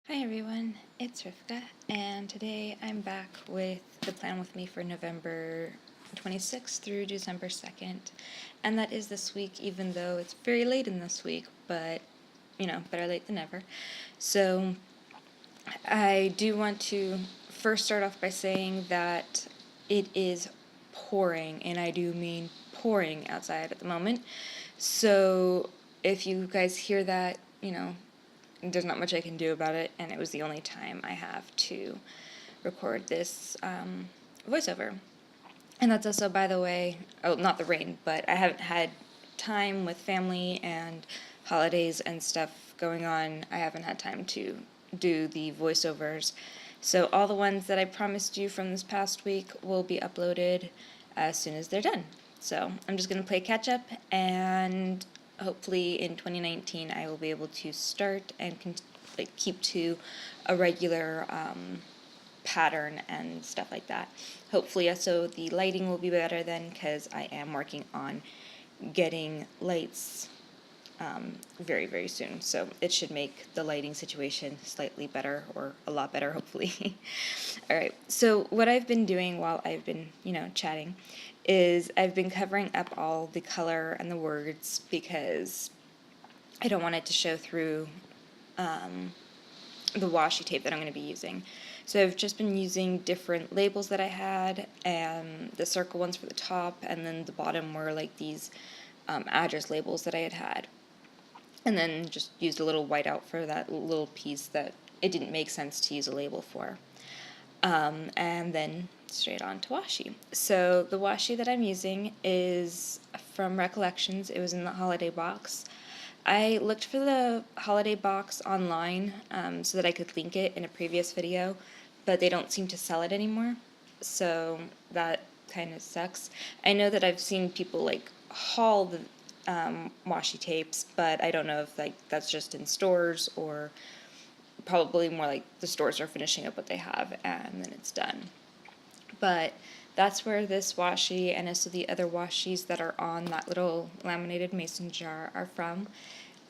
Hi everyone, it's Rivka, and today I'm back with the plan with me for November 26th through December 2nd. And that is this week, even though it's very late in this week, but better late than never. So I do want to first start off by saying that it is pouring, and I do mean pouring outside at the moment. So if you guys hear that, there's not much I can do about it, and it was the only time I have to record this voiceover. And that's also, by the way, oh, not the rain, but I haven't had time with family and holidays and stuff going on. I haven't had time to do the voiceovers. So all the ones that I promised you from this past week will be uploaded as soon as they're done. So I'm just going to play catch up, and hopefully in 2019 I will be able to start and keep to a regular pattern and stuff like that. Hopefully also the lighting will be better then, because I am working on getting lights very, very soon. So it should make the lighting situation slightly better, or a lot better, hopefully. Alright, so what I've been doing while I've been, chatting, is I've been covering up all the color and the words because I don't want it to show through the washi tape that I'm going to be using. So I've just been using different labels that I had, and the circle ones for the top, and then the bottom were like these address labels that I had. And then just used a little whiteout for that little piece that it didn't make sense to use a label for. And then straight on to washi. So the washi that I'm using is from Recollections. It was in the holiday box. I looked for the holiday box online so that I could link it in a previous video, but they don't seem to sell it anymore, so that kind of sucks. I know that I've seen people haul the washi tapes, but I don't know if that's just in stores, or probably more like the stores are finishing up what they have and then it's done. But that's where this washi and also the other washis that are on that little laminated mason jar are from.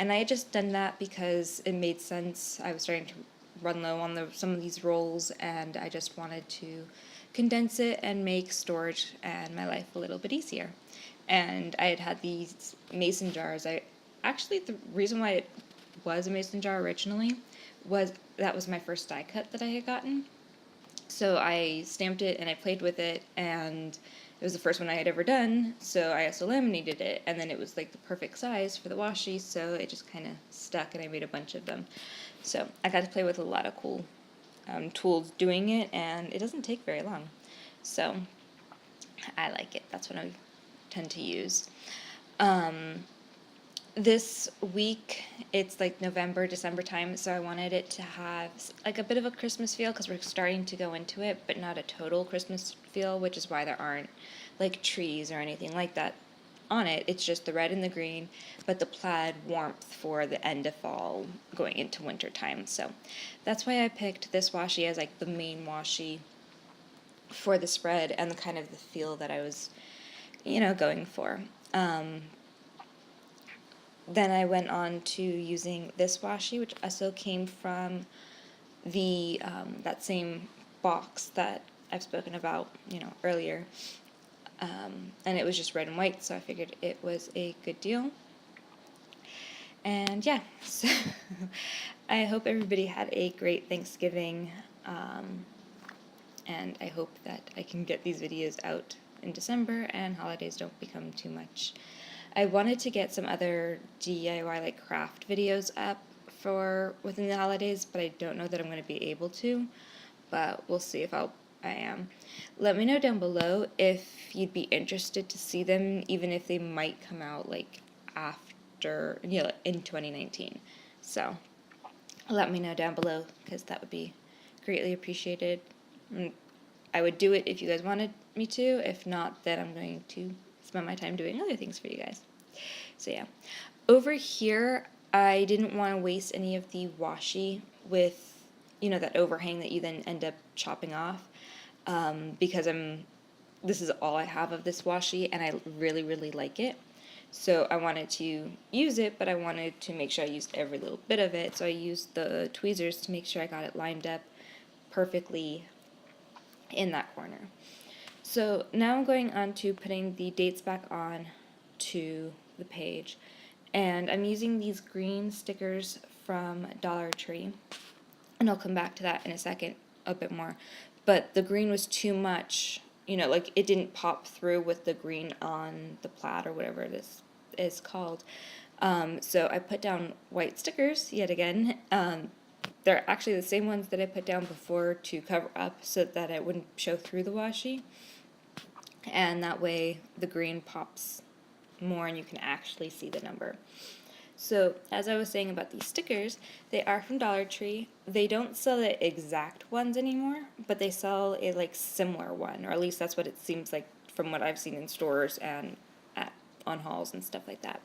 And I had just done that because it made sense. I was starting to run low on some of these rolls, and I just wanted to condense it and make storage and my life a little bit easier. And I had these mason jars. The reason why it was a mason jar originally was that was my first die cut that I had gotten. So I stamped it and I played with it, and it was the first one I had ever done, so I also laminated it, and then it was like the perfect size for the washi, so it just kind of stuck, and I made a bunch of them. So I got to play with a lot of cool tools doing it, and it doesn't take very long. So I like it. That's what I tend to use. This week, it's like November, December time, so I wanted it to have like a bit of a Christmas feel, because we're starting to go into it, but not a total Christmas feel, which is why there aren't like trees or anything like that on it. It's just the red and the green, but the plaid warmth for the end of fall going into winter time. So that's why I picked this washi as like the main washi for the spread and the kind of the feel that I was, going for. Then I went on to using this washi, which also came from the that same box that I've spoken about, earlier. And it was just red and white, so I figured it was a good deal. And yeah, so I hope everybody had a great Thanksgiving, and I hope that I can get these videos out in December and holidays don't become too much. I wanted to get some other DIY like craft videos up for within the holidays, but I don't know that I'm going to be able to, but we'll see if I am. Let me know down below if you'd be interested to see them, even if they might come out like after, in 2019. So let me know down below, because that would be greatly appreciated. I would do it if you guys wanted me to. If not, then I'm going to spend my time doing other things for you guys. So yeah. Over here, I didn't want to waste any of the washi with, that overhang that you then end up chopping off, because this is all I have of this washi, and I really, really like it. So I wanted to use it, but I wanted to make sure I used every little bit of it. So I used the tweezers to make sure I got it lined up perfectly in that corner. So now I'm going on to putting the dates back on to the page. And I'm using these green stickers from Dollar Tree. And I'll come back to that in a second a bit more. But the green was too much, like it didn't pop through with the green on the plaid or whatever it is called. So I put down white stickers yet again. They're actually the same ones that I put down before to cover up so that it wouldn't show through the washi. And that way the green pops more and you can actually see the number. So, as I was saying about these stickers, they are from Dollar Tree. They don't sell the exact ones anymore, but they sell a similar one, or at least that's what it seems like from what I've seen in stores and on hauls and stuff like that.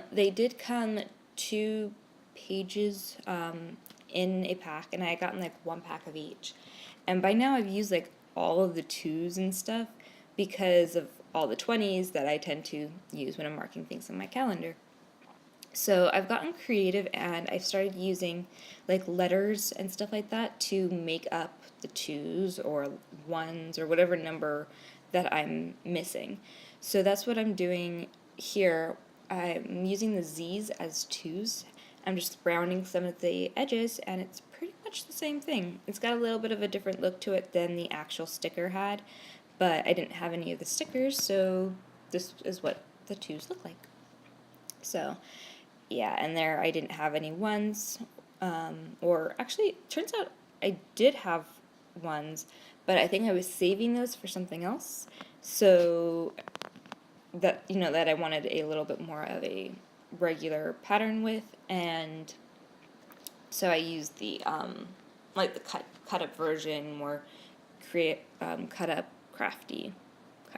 They did come 2 pages in a pack, and I had gotten 1 pack of each. And by now I've used all of the 2s and stuff because of all the 20s that I tend to use when I'm marking things on my calendar. So I've gotten creative and I've started using letters and stuff like that to make up the 2s or 1s or whatever number that I'm missing. So that's what I'm doing here. I'm using the Z's as 2s. I'm just rounding some of the edges and it's pretty much the same thing. It's got a little bit of a different look to it than the actual sticker had, but I didn't have any of the stickers, so this is what the 2s look like. So yeah, and there I didn't have any 1s, or actually it turns out I did have 1s, but I think I was saving those for something else, so that that I wanted a little bit more of a regular pattern with, and so I used the the cut up version, more cut up crafty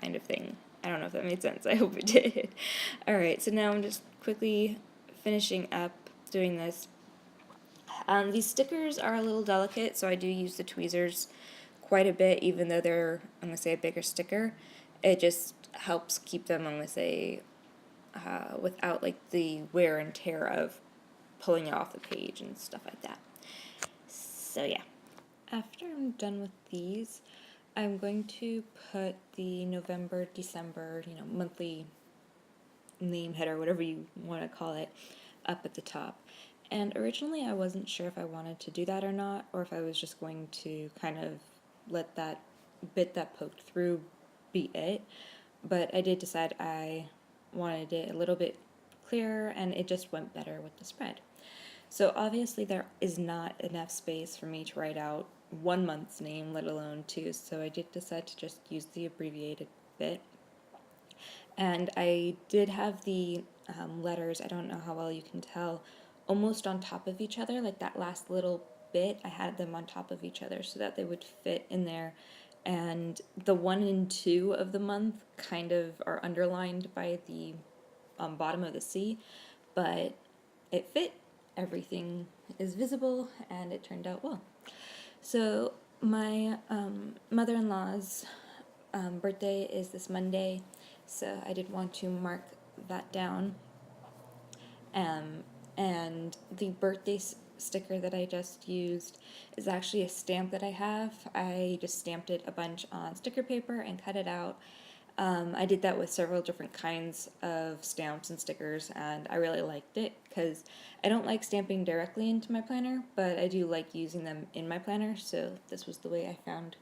kind of thing. I don't know if that made sense. I hope it did. Alright, so now I'm just quickly finishing up doing this. These stickers are a little delicate, so I do use the tweezers quite a bit, even though they're, I'm going to say, a bigger sticker. It just helps keep them, I'm going to say, without the wear and tear of pulling it off the page and stuff like that. So yeah, after I'm done with these, I'm going to put the November, December, monthly name header, whatever you want to call it, up at the top. And originally I wasn't sure if I wanted to do that or not, or if I was just going to kind of let that bit that poked through be it. But I did decide I wanted it a little bit clearer, and it just went better with the spread. So obviously there is not enough space for me to write out 1 month's name, let alone 2, so I did decide to just use the abbreviated bit. And I did have the letters, I don't know how well you can tell, almost on top of each other, that last little bit, I had them on top of each other so that they would fit in there. And the 1 and 2 of the month kind of are underlined by the bottom of the C, but it fit. Everything is visible, and it turned out well. So my mother-in-law's birthday is this Monday, so I did want to mark that down. And the birthday sticker that I just used is actually a stamp that I have. I just stamped it a bunch on sticker paper and cut it out. I did that with several different kinds of stamps and stickers, and I really liked it because I don't like stamping directly into my planner, but I do like using them in my planner, so this was the way I found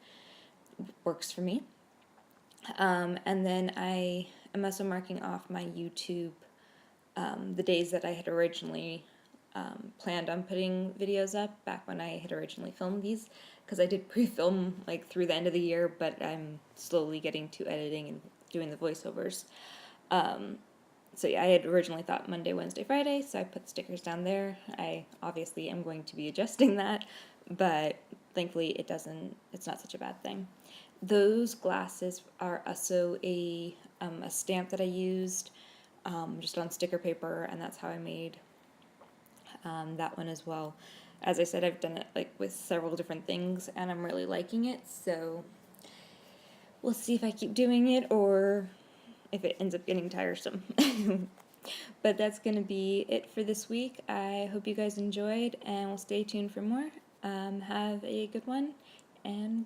works for me. And then I am also marking off my YouTube, the days that I had originally planned on putting videos up back when I had originally filmed these, because I did pre-film through the end of the year, but I'm slowly getting to editing and doing the voiceovers. So yeah, I had originally thought Monday, Wednesday, Friday, so I put stickers down there. I obviously am going to be adjusting that, but thankfully it's not such a bad thing. Those glasses are also a stamp that I used just on sticker paper, and that's how I made that one as well. As I said, I've done it with several different things, and I'm really liking it, so we'll see if I keep doing it or if it ends up getting tiresome. But that's going to be it for this week. I hope you guys enjoyed, and we'll stay tuned for more. Have a good one, and